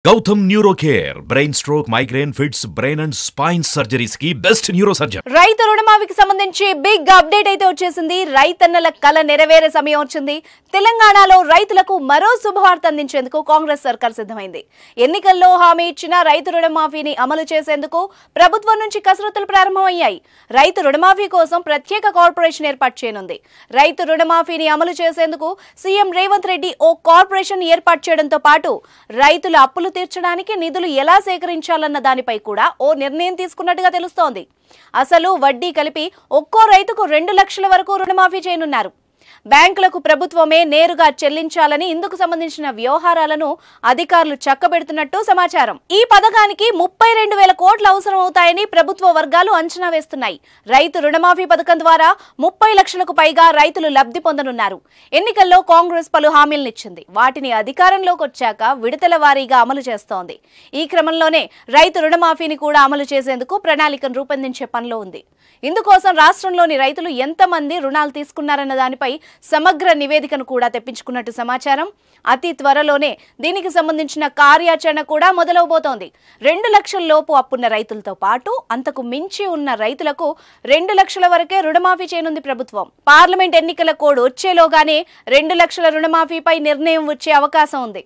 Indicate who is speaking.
Speaker 1: Gautam Neurocare, brain stroke, migraine, fits, brain and spine surgeries की best neurosurgeon.
Speaker 2: రైతు రుణమాఫీకి సంబంధించి బిగ్ అప్డేట్ అయితే వచ్చేసింది. రైతన్నల కల నెరవేరే సమయం వచ్చింది. తెలంగాణలో రైతులకు మరో శుభవార్త అందించేందుకు కాంగ్రెస్ సర్కార్ సిద్ధమైంది. ఎన్నికల్లో హామీ ఇచ్చిన రైతు రుణమాఫీని అమలు చేసేందుకు ప్రభుత్వం నుంచి కసరత్తులు ప్రారంభమయ్యాయి. రైతు రుణమాఫీ కోసం ప్రత్యేక కార్పొరేషన్ ఏర్పాటు చేయనుంది. రైతు రుణమాఫీని అమలు చేసేందుకు సీఎం రేవంత్ రెడ్డి ఓ కార్పొరేషన్ ఏర్పాటు చేయడంతో పాటు రైతుల అప్పులు తీర్చడానికి నిధులు ఎలా సేకరించాలన్న దానిపై కూడా ఓ నిర్ణయం తీసుకున్నట్టుగా తెలుస్తోంది. అసలు వడ్డీ కలిపి ఒక్కో రైతుకు 2 లక్షల వరకు రుణమాఫీ చేయనున్నారు. బ్యాంకులకు ప్రభుత్వమే నేరుగా చెల్లించాలని ఇందుకు సంబంధించిన వ్యవహారాలను అధికారులు చక్కబెడుతున్నట్టు సమాచారం. ఈ పథకానికి 32,000 కోట్లు అవసరం అవుతాయని ప్రభుత్వ వర్గాలు అంచనా వేస్తున్నాయి. రైతు రుణమాఫీ పథకం ద్వారా 30 లక్షలకు పైగా రైతులు లబ్ధి పొందనున్నారు. ఎన్నికల్లో కాంగ్రెస్ పలు హామీలనిచ్చింది. వాటిని అధికారంలోకి వచ్చాక విడతల వారీగా అమలు చేస్తోంది. ఈ క్రమంలోనే రైతు రుణమాఫీని కూడా అమలు చేసేందుకు ప్రణాళికను రూపొందించే పనిలో ఉంది. ఇందుకోసం రాష్ట్రంలోని రైతులు ఎంతమంది రుణాలు తీసుకున్నారన్న దానిపై సమగ్ర నివేదికను కూడా తెప్పించుకున్నట్టు సమాచారం. అతి త్వరలోనే దీనికి సంబంధించిన కార్యాచరణ కూడా మొదలవబోతోంది. 2 లక్షల లోపు అప్పున్న రైతులతో పాటు అంతకు మించి ఉన్న రైతులకు 2 లక్షల వరకే రుణమాఫీ చేయనుంది ప్రభుత్వం. పార్లమెంట్ ఎన్నికల కోడ్ వచ్చేలోగానే 2 లక్షల రుణమాఫీపై నిర్ణయం వచ్చే అవకాశం ఉంది.